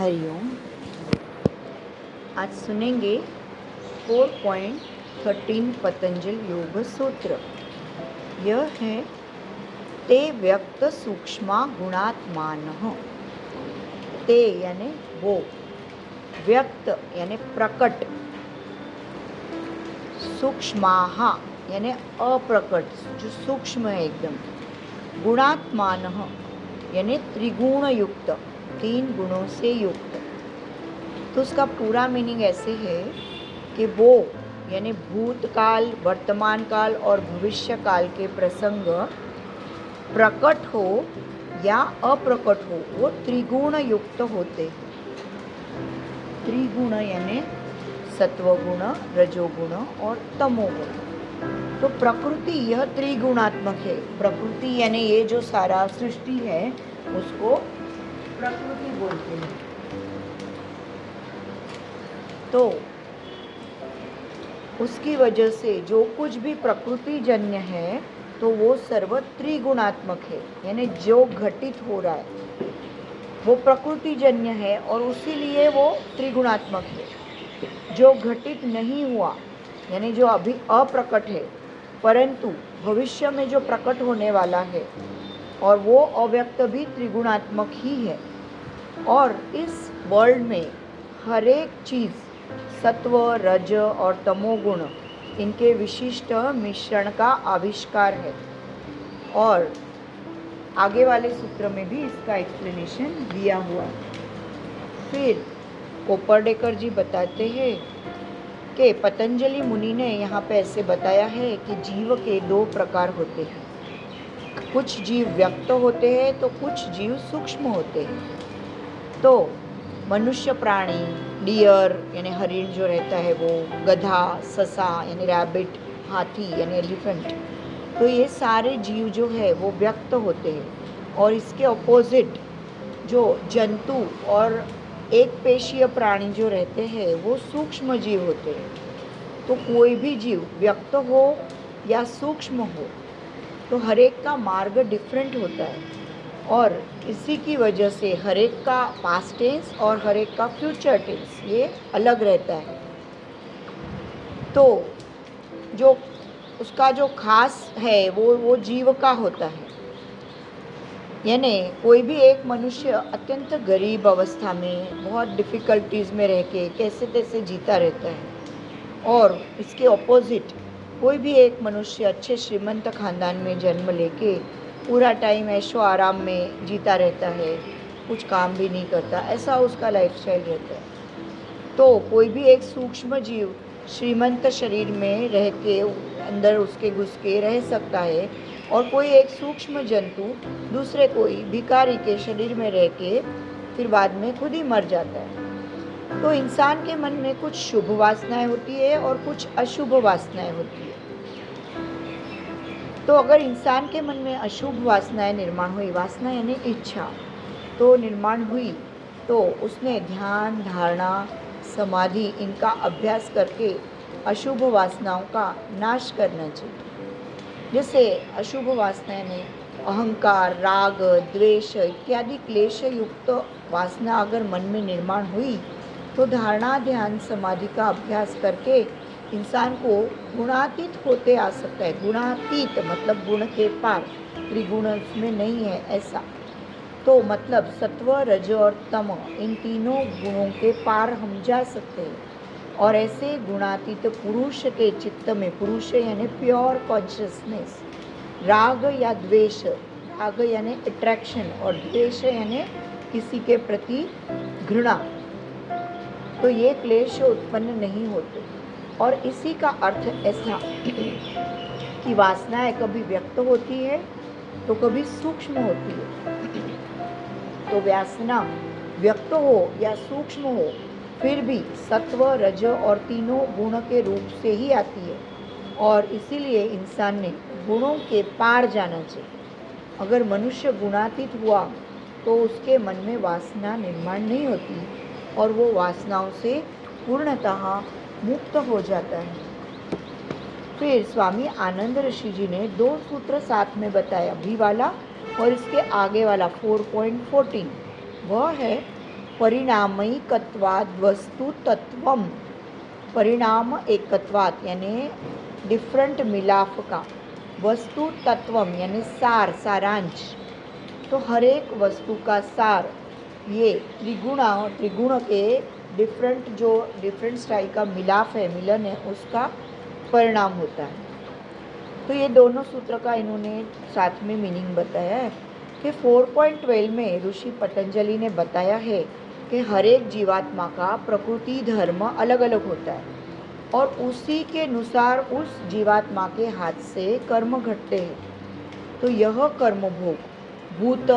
हरिओम। आज सुनेंगे 4.13 पतंजल योग सूत्र। यह है ते व्यक्त सूक्ष्मा गुणात्मानः। ते यानी वो, व्यक्त यानी प्रकट, सूक्ष्माः यानी अप्रकट जो सूक्ष्म है एकदम, गुणात्मानः यानी त्रिगुण युक्त, 3 गुणों से युक्त। तो उसका पूरा मीनिंग ऐसे है कि वो यानी भूतकाल, वर्तमान काल और भविष्य काल के प्रसंग प्रकट हो या अप्रकट हो, वो त्रिगुण युक्त होते हैं। त्रिगुण यानी सत्वगुण, रजोगुण और तमोगुण। तो प्रकृति यह त्रिगुणात्मक है। प्रकृति यानी ये जो सारा सृष्टि है उसको प्रकृति बोलते हैं। तो उसकी वजह से जो कुछ भी प्रकृति जन्य है तो वो सर्व त्रिगुणात्मक है, यानी जो घटित हो रहा है वो प्रकृति जन्य है और उसीलिए वो त्रिगुणात्मक है। जो घटित नहीं हुआ यानी जो अभी अप्रकट है परंतु भविष्य में जो प्रकट होने वाला है और वो अव्यक्त भी त्रिगुणात्मक ही है। और इस वर्ल्ड में हर एक चीज़ सत्व, रज और तमोगुण इनके विशिष्ट मिश्रण का आविष्कार है। और आगे वाले सूत्र में भी इसका एक्सप्लेनेशन दिया हुआ है। फिर कोपर्डेकर जी बताते हैं कि पतंजलि मुनि ने यहाँ पे ऐसे बताया है कि जीव के 2 प्रकार होते हैं। कुछ जीव व्यक्त होते हैं तो कुछ जीव सूक्ष्म होते हैं। तो मनुष्य प्राणी, डियर यानी हरिण जो रहता है वो, गधा, ससा यानी रैबिट, हाथी यानी एलिफेंट, तो ये सारे जीव जो है वो व्यक्त होते हैं। और इसके अपोजिट जो जंतु और एक पेशीय प्राणी जो रहते हैं वो सूक्ष्म जीव होते हैं। तो कोई भी जीव व्यक्त हो या सूक्ष्म हो तो हर एक का मार्ग डिफरेंट होता है और इसी की वजह से हर एक का पास्ट टेंस और हर एक का फ्यूचर टेंस ये अलग रहता है। तो जो उसका जो खास है वो जीव का होता है। यानी कोई भी एक मनुष्य अत्यंत गरीब अवस्था में बहुत डिफ़िकल्टीज़ में रह के कैसे तैसे जीता रहता है और इसके ऑपोजिट कोई भी एक मनुष्य अच्छे श्रीमंत खानदान में जन्म लेके पूरा टाइम ऐशो आराम में जीता रहता है, कुछ काम भी नहीं करता, ऐसा उसका लाइफस्टाइल रहता है। तो कोई भी एक सूक्ष्म जीव श्रीमंत शरीर में रह के अंदर उसके घुस के रह सकता है और कोई एक सूक्ष्म जंतु दूसरे कोई भिखारी के शरीर में रह के फिर बाद में खुद ही मर जाता है। तो इंसान के मन में कुछ शुभ वासनाएं होती है और कुछ अशुभ वासनाएं होती है। तो अगर इंसान के मन में अशुभ वासनाएं निर्माण हुई, वासना यानी इच्छा, तो निर्माण हुई तो उसने ध्यान, धारणा, समाधि इनका अभ्यास करके अशुभ वासनाओं का नाश करना चाहिए। जैसे अशुभ वासनाएं में अहंकार, राग, द्वेष इत्यादि क्लेश युक्त वासना अगर मन में निर्माण हुई तो धारणा, ध्यान, समाधि का अभ्यास करके इंसान को गुणातीत होते आ सकता है। गुणातीत मतलब गुण के पार, त्रिगुण उसमें नहीं है ऐसा। तो मतलब सत्व, रज और तम इन तीनों गुणों के पार हम जा सकते हैं। और ऐसे गुणातीत पुरुष के चित्त में, पुरुष यानी प्योर कॉन्शियसनेस, राग या द्वेष, राग यानी अट्रैक्शन और द्वेष यानी किसी के प्रति घृणा, तो ये क्लेश उत्पन्न नहीं होते। और इसी का अर्थ ऐसा कि वासनाएं कभी व्यक्त होती है तो कभी सूक्ष्म होती है। तो वासना व्यक्त हो या सूक्ष्म हो फिर भी सत्व, रज और तीनों गुण के रूप से ही आती है और इसीलिए इंसान ने गुणों के पार जाना चाहिए। अगर मनुष्य गुणातीत हुआ तो उसके मन में वासना निर्माण नहीं होती और वो वासनाओं से पूर्णतः मुक्त हो जाता है। फिर स्वामी आनंद ऋषि जी ने 2 सूत्र साथ में बताया, भी वाला और इसके आगे वाला 4.14, वह है परिणामैकत्वाद् वस्तु तत्वम, परिणाम एकत्वात यानी डिफरेंट मिलाप का, वस्तु तत्वम यानी सार, सारांश। तो हर एक वस्तु का सार ये त्रिगुण के डिफरेंट स्टाइल का मिलाप है, मिलन है, उसका परिणाम होता है। तो ये दोनों सूत्र का इन्होंने साथ में मीनिंग बताया है कि 4.12 में ऋषि पतंजलि ने बताया है कि हर एक जीवात्मा का प्रकृति धर्म अलग अलग होता है और उसी के अनुसार उस जीवात्मा के हाथ से कर्म घटते हैं। तो यह कर्म भोग भूत,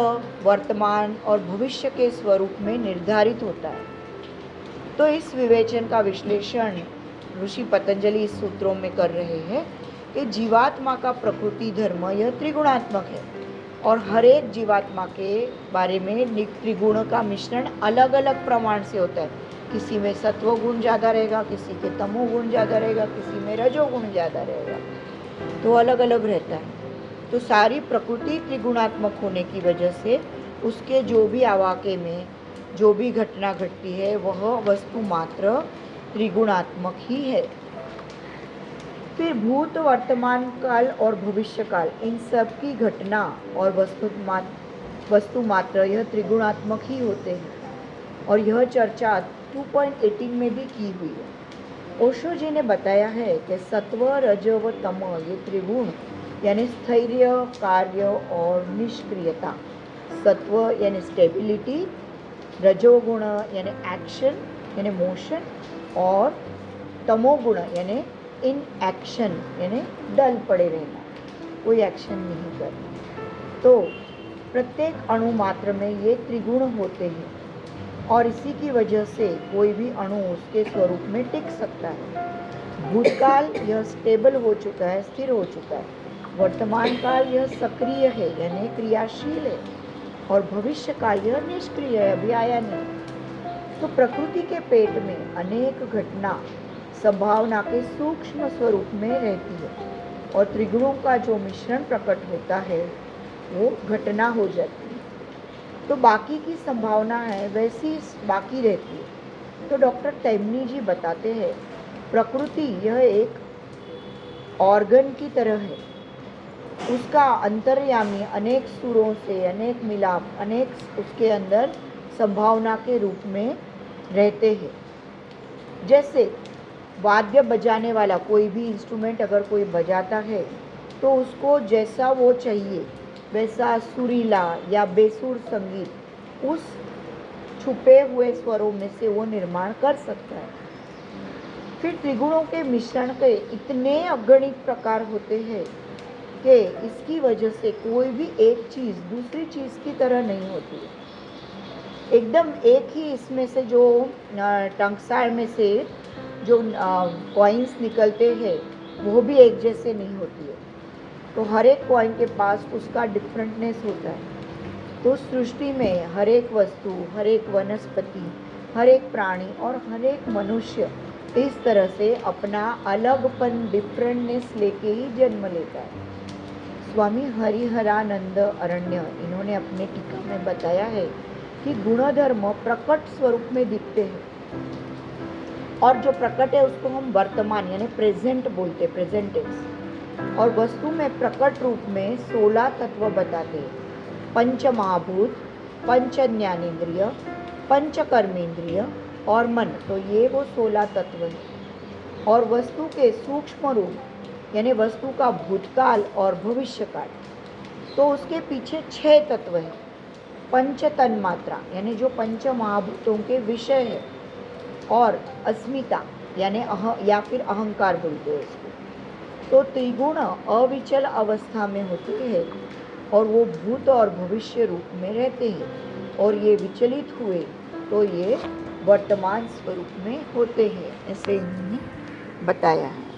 वर्तमान और भविष्य के स्वरूप में निर्धारित होता है। तो इस विवेचन का विश्लेषण ऋषि पतंजलि इस सूत्रों में कर रहे हैं कि जीवात्मा का प्रकृति धर्म यह त्रिगुणात्मक है और हर एक जीवात्मा के बारे में त्रिगुण का मिश्रण अलग अलग प्रमाण से होता है। किसी में सत्व गुण ज़्यादा रहेगा, किसी के तमो गुण ज़्यादा रहेगा, किसी में रजोगुण ज़्यादा रहेगा, तो अलग अलग रहता है। तो सारी प्रकृति त्रिगुणात्मक होने की वजह से उसके जो भी आवाके में जो भी घटना घटती है वह वस्तु मात्र त्रिगुणात्मक ही है। फिर भूत, वर्तमान काल और भविष्य काल, इन सब की घटना और वस्तु मात्र यह त्रिगुणात्मक ही होते हैं और यह चर्चा 2.18 में भी की हुई है। ओशो जी ने बताया है कि सत्व, रज व तम ये त्रिगुण यानी स्थैर्य, कार्य और निष्क्रियता, सत्व यानी स्टेबिलिटी, रजोगुण यानी एक्शन यानी मोशन और तमोगुण यानी इन एक्शन यानी डल पड़े रहना, कोई एक्शन नहीं करना। तो प्रत्येक अणु मात्र में ये त्रिगुण होते हैं और इसी की वजह से कोई भी अणु उसके स्वरूप में टिक सकता है। भूतकाल यह स्टेबल हो चुका है, स्थिर हो चुका है। वर्तमान काल यह सक्रिय है यानी क्रियाशील है और भविष्य काल यह निष्क्रिय है, अभी आया नहीं। तो प्रकृति के पेट में अनेक घटना संभावना के सूक्ष्म स्वरूप में रहती है और त्रिगुणों का जो मिश्रण प्रकट होता है वो घटना हो जाती है। तो बाकी की संभावना है वैसी बाकी रहती है। तो डॉक्टर तैमनी जी बताते हैं प्रकृति यह एक ऑर्गन की तरह है, उसका अंतर्यामी अनेक सुरों से अनेक मिलाप, अनेक उसके अंदर संभावना के रूप में रहते हैं। जैसे वाद्य बजाने वाला कोई भी इंस्ट्रूमेंट अगर कोई बजाता है तो उसको जैसा वो चाहिए वैसा सुरीला या बेसुर संगीत उस छुपे हुए स्वरों में से वो निर्माण कर सकता है। फिर त्रिगुणों के मिश्रण के इतने अगणित प्रकार होते हैं कि इसकी वजह से कोई भी एक चीज़ दूसरी चीज़ की तरह नहीं होती है। एकदम एक ही इसमें से जो टंकसार में से जो कॉइन्स निकलते हैं वो भी एक जैसे नहीं होती है। तो हर एक कॉइन के पास उसका डिफरेंटनेस होता है। तो सृष्टि में हर एक वस्तु, हर एक वनस्पति, हर एक प्राणी और हर एक मनुष्य इस तरह से अपना अलगपन, डिफरेंटनेस लेके ही जन्म लेता है। स्वामी हरिहरानंद अरण्य इन्होंने अपने टीका में बताया है कि गुणधर्म प्रकट स्वरूप में दिखते हैं और जो प्रकट है उसको हम वर्तमान यानी प्रेजेंट बोलते, प्रेजेंट टेंस। और वस्तु में प्रकट रूप में 16 तत्व बताते हैं, पंच महाभूत, पंच ज्ञानेन्द्रिय, पंच कर्मेंद्रिय और मन। तो ये वो 16 तत्व हैं। और वस्तु के सूक्ष्म रूप यानी वस्तु का भूतकाल और भविष्य काल, तो उसके पीछे 6 तत्व हैं। पंच तन्मात्रा यानी जो पंच महाभूतों के विषय है और अस्मिता यानी या फिर अहंकार बोलते हैं इसको। तो त्रिगुण अविचल अवस्था में होते हैं और वो भूत और भविष्य रूप में रहते हैं और ये विचलित हुए तो ये वर्तमान स्वरूप में होते हैं, ऐसे इन्होंने बताया है।